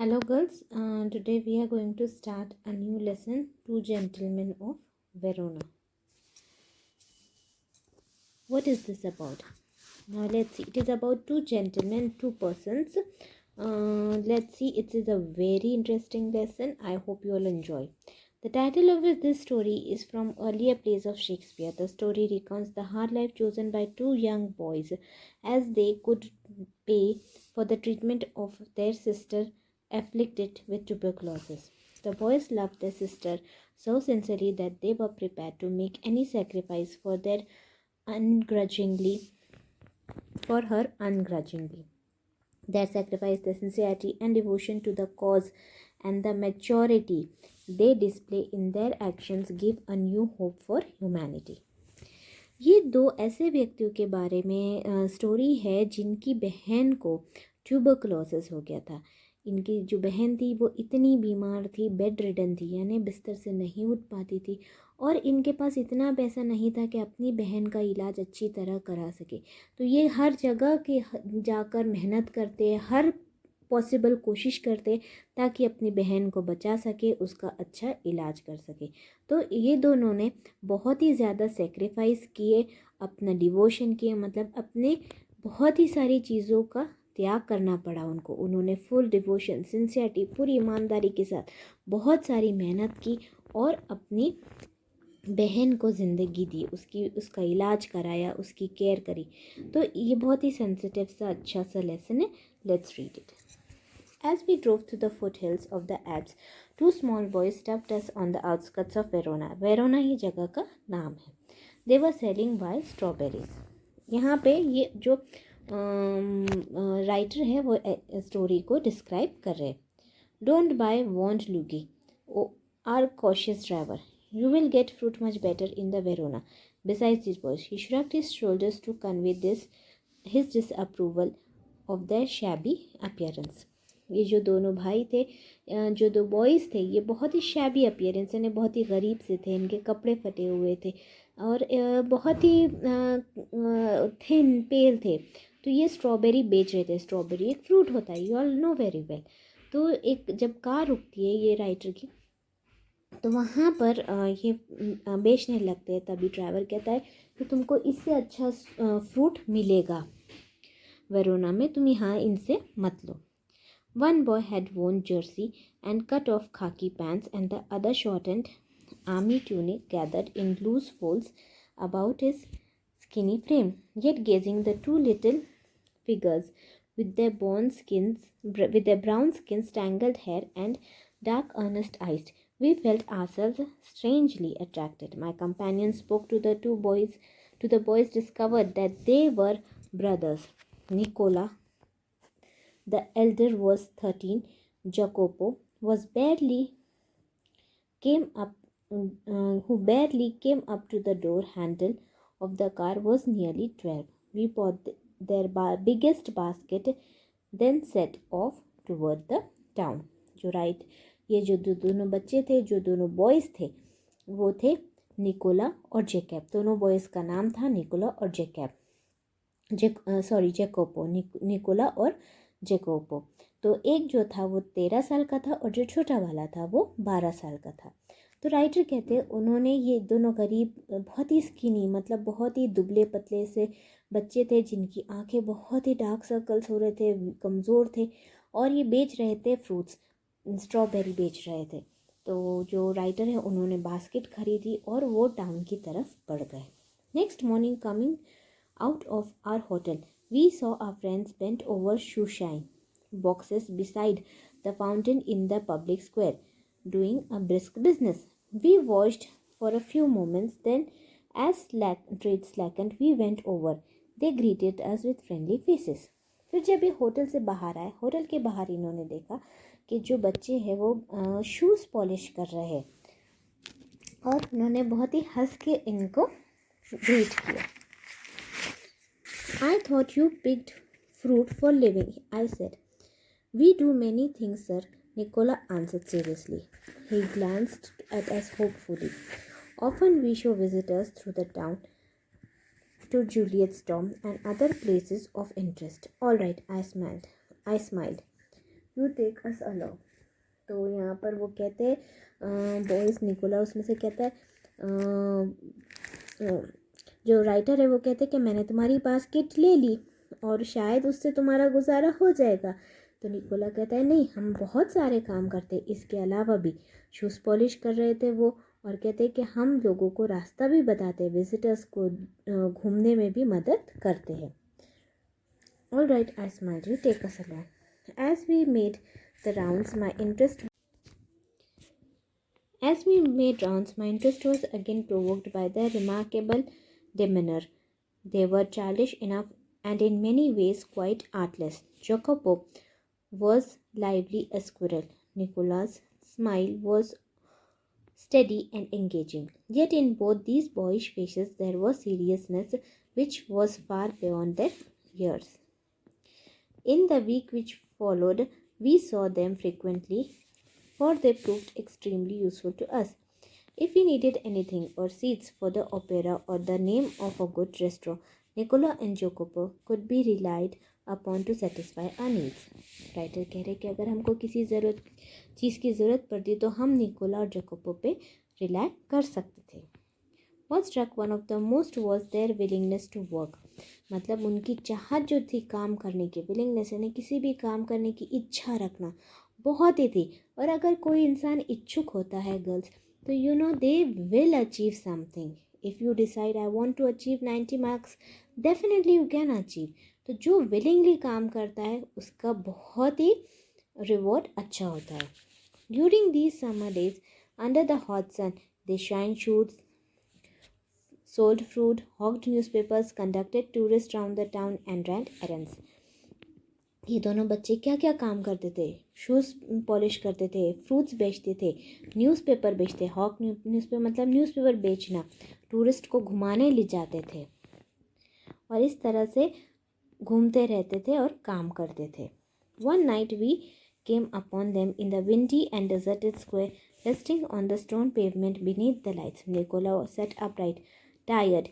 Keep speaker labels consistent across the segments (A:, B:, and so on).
A: Hello, girls. Today we are going to start a new lesson, Two Gentlemen of Verona. What is this about? Now, let's see. It is about two gentlemen, two persons. Let's see. It is a very interesting lesson. I hope you all enjoy. The title of this story is from earlier plays of Shakespeare. The story recounts the hard life chosen by two young boys as they could pay for the treatment of their sister afflicted with tuberculosis. The boys loved their sister so sincerely that they were prepared to make any sacrifice ungrudgingly for her ungrudgingly. Their sacrifice, their sincerity and devotion to the cause, and the maturity they display in their actions give a new hope for humanity. ये दो ऐसे व्यक्तियों के बारे में story है जिनकी बहन को ट्यूबरकुलोसिस हो गया था। इनकी जो बहन थी वो इतनी बीमार थी, बेड रिडन थी, यानी बिस्तर से नहीं उठ पाती थी और इनके पास इतना पैसा नहीं था कि अपनी बहन का इलाज अच्छी तरह करा सके। तो ये हर जगह के जाकर मेहनत करते, हर पॉसिबल कोशिश करते ताकि अपनी बहन को बचा सके, उसका अच्छा इलाज कर सके। तो ये दोनों ने बहुत ही ज़्यादा सेक्रीफाइस किए, अपना डिवोशन किए, मतलब अपने बहुत ही सारी चीज़ों का त्याग करना पड़ा उनको। उन्होंने फुल डिवोशन, सिंसियरिटी, पूरी ईमानदारी के साथ बहुत सारी मेहनत की और अपनी बहन को ज़िंदगी दी, उसका इलाज कराया, उसकी केयर करी। तो ये बहुत ही सेंसिटिव सा अच्छा सा लेसन है। Let's read it. As we drove through the foothills of the Alps, two small boys stopped us on the outskirts of Verona. Verona ही जगह का नाम है. They were selling wild strawberries. यहाँ पे ये जो राइटर है वो स्टोरी को डिस्क्राइब कर रहे हैं. Don't buy, warned Luigi, our cautious driver. You will get fruit much better in the Verona. Besides these boys, he shrugged his shoulders to convey his disapproval of their shabby appearance. ये जो दोनों भाई थे, जो दो boys थे, ये बहुत ही शैबी अपीयरेंस, यानी बहुत ही गरीब से थे, इनके कपड़े फटे हुए थे और बहुत ही थिन पेल थे। तो ये स्ट्रॉबेरी बेच रहे थे। स्ट्रॉबेरी एक फ्रूट होता है, you all know very well. तो एक जब कार रुकती है ये राइटर की, तो वहाँ पर ये बेचने लगते हैं। तभी ड्राइवर कहता है कि तुमको इससे अच्छा फ्रूट मिलेगा वेरोना में, तुम यहाँ इनसे मत लो. One boy had worn jersey and cut-off khaki pants, and the other shortened army tunic gathered in loose folds about his skinny frame. Yet gazing the two little figures with their brown skins, tangled hair, and dark earnest eyes, we felt ourselves strangely attracted. My companion spoke to the boys. Discovered that they were brothers. Nicola, the elder, was 13. Jacopo was who barely came up to the door handle of the car, was nearly 12. We bought their biggest basket, then set off toward the town. ये जो दोनों बच्चे थे, जो दोनों boys थे, वो थे निकोला और जेकब. दोनों बॉयज़ का नाम था निकोला और जेकब. जेकोपो, निकोला और जेकोपो. तो एक जो था वो 13 साल का था और जो छोटा वाला था वो 12 साल का था. तो राइटर कहते हैं उन्होंने, ये दोनों गरीब, बहुत ही स्किनी, मतलब बहुत ही दुबले पतले से बच्चे थे जिनकी आंखें बहुत ही डार्क सर्कल्स हो रहे थे, कमज़ोर थे, और ये बेच रहे थे फ्रूट्स, स्ट्रॉबेरी बेच रहे थे. तो जो राइटर है उन्होंने बास्केट खरीदी और वो टाउन की तरफ बढ़ गए. Next morning, coming out of our hotel, we saw our friends bent over shoeshine boxes beside the fountain in the public square, doing a brisk business. We watched for a few moments, then as trade slackened, we went over. They greeted us with friendly faces. फिर जब ये hotel से बाहर आए, hotel के बाहर इन्होंने देखा कि जो बच्चे हैं वो शूज़ पॉलिश कर रहे हैं और उन्होंने बहुत ही हंस के इनको ग्रीट किया. I thought you picked fruit for living, I said. We do many things, sir, Nicola answered seriously. He glanced at us hopefully. Often we show visitors through the town to Juliet's Tomb and other places of interest. All right, I smiled. You take us along. तो यहाँ पर वो कहते हैं boys Nicola उसमें से कहता है जो राइटर है वो कहते हैं कि मैंने तुम्हारी बास्केट ले ली और शायद उससे तुम्हारा गुजारा हो जाएगा। तो निकोला कहता है नहीं, हम बहुत सारे काम करते, इसके अलावा भी। शूज़ पॉलिश कर रहे थे वो, और कहते हैं कि हम लोगों को रास्ता भी बताते, विजिटर्स को घूमने में भी मदद करते हैं। All right, I smiled, you take us along. As we made the rounds my interest was again provoked by their remarkable demeanor. They were childish enough and in many ways quite artless. Jacopo was lively as squirrel. Nicola's smile was steady and engaging. Yet in both these boyish faces there was seriousness which was far beyond their years. In the week which followed, we saw them frequently, for they proved extremely useful to us. If we needed anything or seats for the opera or the name of a good restaurant, Nicola and Jacopo could be relied upon to satisfy our needs. Writer कह रहे कि अगर हमको किसी चीज़ की ज़रूरत पड़ती तो हम निकोला और जकोपो पे रिलाई कर सकते थे। What struck one of the most was their willingness to work. मतलब उनकी चाहत जो थी काम करने की, विलिंगनेस यानी किसी भी काम करने की इच्छा रखना बहुत ही थी। और अगर कोई इंसान इच्छुक होता है गर्ल्स, तो you know they will achieve something. If you decide I want to achieve 90 marks, definitely you can achieve. तो जो विलिंगली काम करता है उसका बहुत ही रिवॉर्ड अच्छा होता है. During these summer days under the hot sun they shine shoots, sold fruit, hawked newspapers, conducted tourists round the town and ran errands. ये दोनों बच्चे क्या क्या काम करते थे? शूज़ पॉलिश करते थे, फ्रूट्स बेचते थे, न्यूज़पेपर बेचते, हॉक न्यूज़पेपर मतलब न्यूज़पेपर बेचना, टूरिस्ट को घुमाने ले जाते थे और इस तरह से घूमते रहते थे और काम करते थे. One night we came upon them in the windy and deserted square, resting on the stone pavement beneath the lights. Nicola sat upright, tired.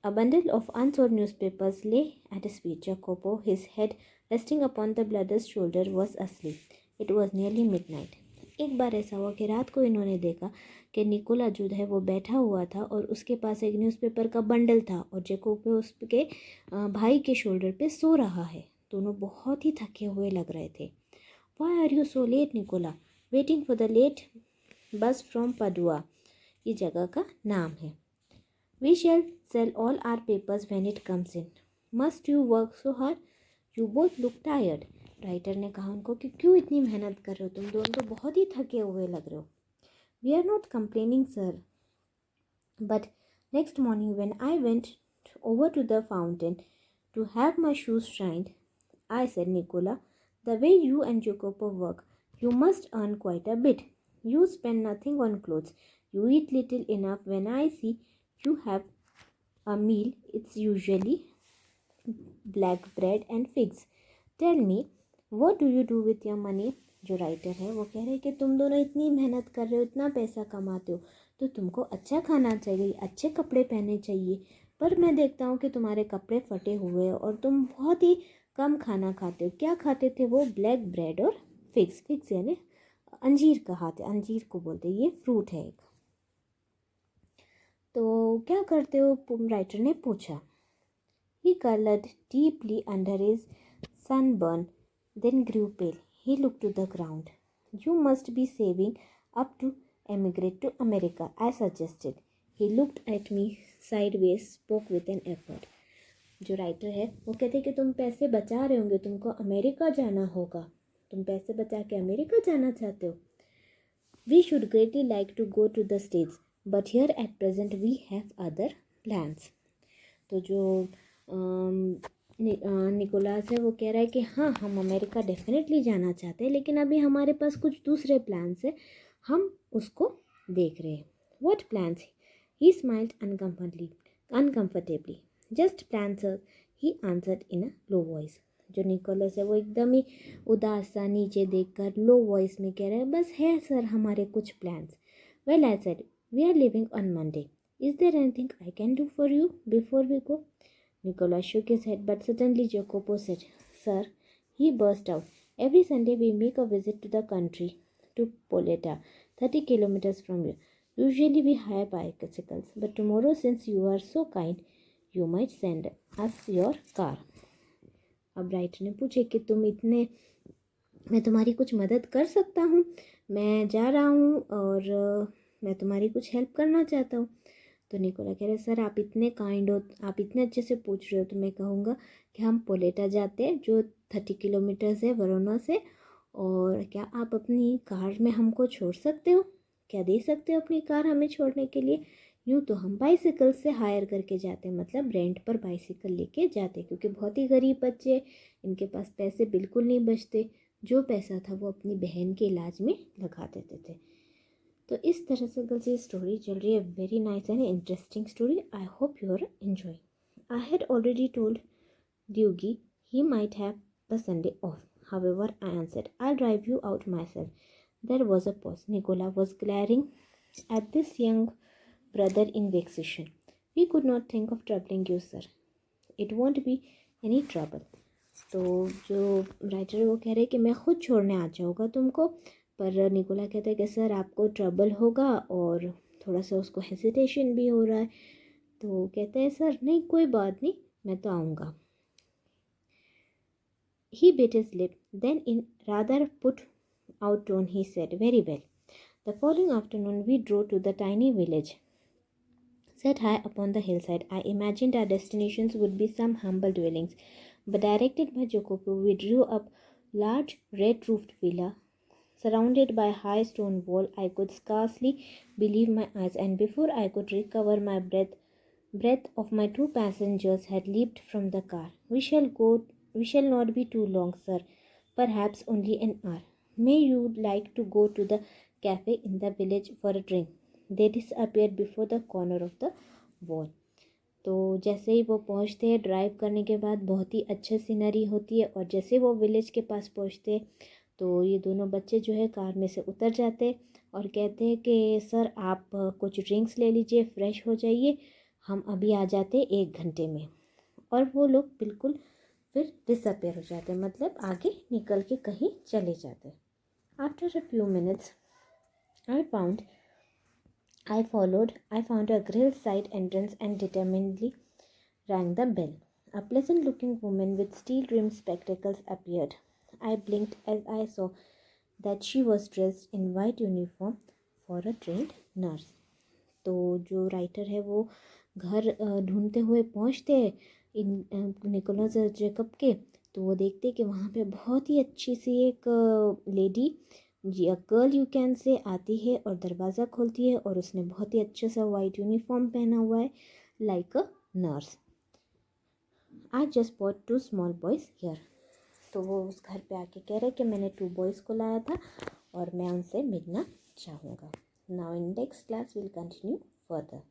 A: A bundle of unsold newspapers lay at his feet. Jacopo, his head resting upon the brother's shoulder, was asleep. It was nearly midnight. एक बार ऐसा हुआ कि रात को इन्होंने देखा कि Nicola जो है वो बैठा हुआ था और उसके पास एक न्यूज़पेपर का बंडल था और जेकोपो उसके भाई के शोल्डर पे सो रहा है. दोनों बहुत ही थके हुए लग रहे थे. Why are you so late, Nicola? Waiting for the late bus from Padua. ये जगह का नाम है. We shall sell all our papers when it comes in. Must you work so hard? You both look tired. Writer ने कहा उनको कि क्यों इतनी मेहनत कर रहे हो, तुम दोनों तो बहुत ही थके हुए लग रहे हो. We are not complaining, sir. But next morning when I went over to the fountain to have my shoes shined, I said, Nicola, the way you and Jacopo work, you must earn quite a bit. You spend nothing on clothes. You eat little enough. When I see you have a meal, it's usually black bread and figs. Tell me, what do you do with your money? जो writer है वो कह रहे हैं कि तुम दोनों इतनी मेहनत कर रहे हो, इतना पैसा कमाते हो, तो तुमको अच्छा खाना चाहिए, अच्छे कपड़े पहनने चाहिए. पर मैं देखता हूँ कि तुम्हारे कपड़े फटे हुए हैं और तुम बहुत ही कम खाना खाते हो. क्या खाते थे वो? ब्लैक ब्रेड और फिग्स. फिग्स यानी अंजीर खाते, अंजीर को बोलते हैं, ये फ्रूट है एक. तो क्या करते हो? राइटर ने पूछा. He colored deeply under his sunburn, then grew pale. He looked to the ground. You must be saving up to emigrate to America, I suggested. He looked at me sideways, spoke with an effort. जो writer है वो कहते हैं कि तुम पैसे बचा रहे होंगे, तुमको अमेरिका जाना होगा, तुम पैसे बचा के अमेरिका जाना चाहते हो. We should greatly like to go to the States, but here at present we have other plans. तो जो निकोलास है वो कह रहा है कि हाँ, हम अमेरिका डेफिनेटली जाना चाहते हैं, लेकिन अभी हमारे पास कुछ दूसरे प्लान्स हैं, हम उसको देख रहे हैं. What plans? He smiled uncomfortably. Just plans, sir, he answered in a low voice. जो निकोलस है वो एकदम ही उदास सा नीचे देखकर लो वॉइस में कह रहा है, बस है सर हमारे कुछ plans. Well, I said, we are leaving on Monday. Is there anything I can do for you before we go? Nicola shook his head, but suddenly Jacopo said, Sir, he burst out, Every Sunday we make a visit to the country, to Poleta, 30 kilometers from here. Usually we hire bicycles, but tomorrow, since you are so kind, you might send us your car. अब writer ने पूछे कि मैं तुम्हारी कुछ मदद कर सकता हूँ। मैं जा रहा हूँ और मैं तुम्हारी कुछ हेल्प करना चाहता हूँ। तो निकोला कह रहे सर आप इतने काइंड हो, आप इतने अच्छे से पूछ रहे हो, तो मैं कहूँगा कि हम पोलेटा जाते हैं जो 30 किलोमीटर्स है वरोना से, और क्या आप अपनी कार में हमको छोड़ सकते हो? क्या दे सकते हो अपनी कार हमें छोड़ने के लिए? यूँ तो हम बाइसिकल से हायर करके जाते, मतलब रेंट पर बाइसिकल लेके जाते, क्योंकि बहुत ही गरीब बच्चे, इनके पास पैसे बिल्कुल नहीं बचते। जो पैसा था वो अपनी बहन के इलाज में लगा देते थे। तो इस तरह से गर्ल्स ये स्टोरी चल रही है। Very nice and interesting story. I hope you are enjoying. I had already told Dewgi he might have the Sunday off. However, I answered, I'll drive you out myself. There was a pause. Nicola was glaring at this young brother in vexation. We could not think of troubling you, sir. It won't be any trouble. तो जो writer वो कह रहे कि मैं खुद छोड़ने आ जाऊँगा तुमको, पर निकोला कहता है कि सर आपको ट्रबल होगा, और थोड़ा सा उसको हेजिटेशन भी हो रहा है। तो कहते हैं सर नहीं कोई बात नहीं, मैं तो आऊँगा। He bit his lip, then in rather put out tone he said, very well. The following afternoon we drove to the tiny village set high upon the hillside. I imagined our destinations would be some humble dwellings, but directed by Jokopu, we drew up large red-roofed villa surrounded by a high stone wall. I could scarcely believe my eyes, and before I could recover my breath of my two passengers had leaped from the car. We shall not be too long, sir. Perhaps only an hour. May you like to go to the cafe in the village for a drink? They disappeared before the corner of the wall. तो जैसे ही वो पहुंचते हैं, drive करने के बाद बहुत ही अच्छी सीनरी होती है, और जैसे वो विलेज के पास पहुंचते हैं तो ये दोनों बच्चे जो है कार में से उतर जाते और कहते हैं कि सर आप कुछ ड्रिंक्स ले लीजिए, फ्रेश हो जाइए, हम अभी आ जाते 1 घंटे में। और वो लोग बिल्कुल फिर डिसअपेयर हो जाते, मतलब आगे निकल के कहीं चले जाते। After a few minutes I found a grille side entrance and determinedly rang the bell. A pleasant-looking woman with steel-rimmed spectacles appeared. I blinked as I saw that she was dressed in white uniform for a trained nurse. तो जो writer है वो घर ढूंढते हुए पहुंचते हैं इन Nicholas Jacob के, तो वो देखते कि वहाँ पे बहुत ही अच्छी सी एक लेडी, जी गर्ल यू कैन से, आती है और दरवाज़ा खोलती है, और उसने बहुत ही अच्छे सा वाइट यूनिफॉर्म पहना हुआ है like a nurse. I just bought 2 small boys here. तो वो उस घर पे आके कह रहे कि मैंने 2 बॉयज़ को लाया था और मैं उनसे मिलना चाहूँगा। Now in next class will continue further.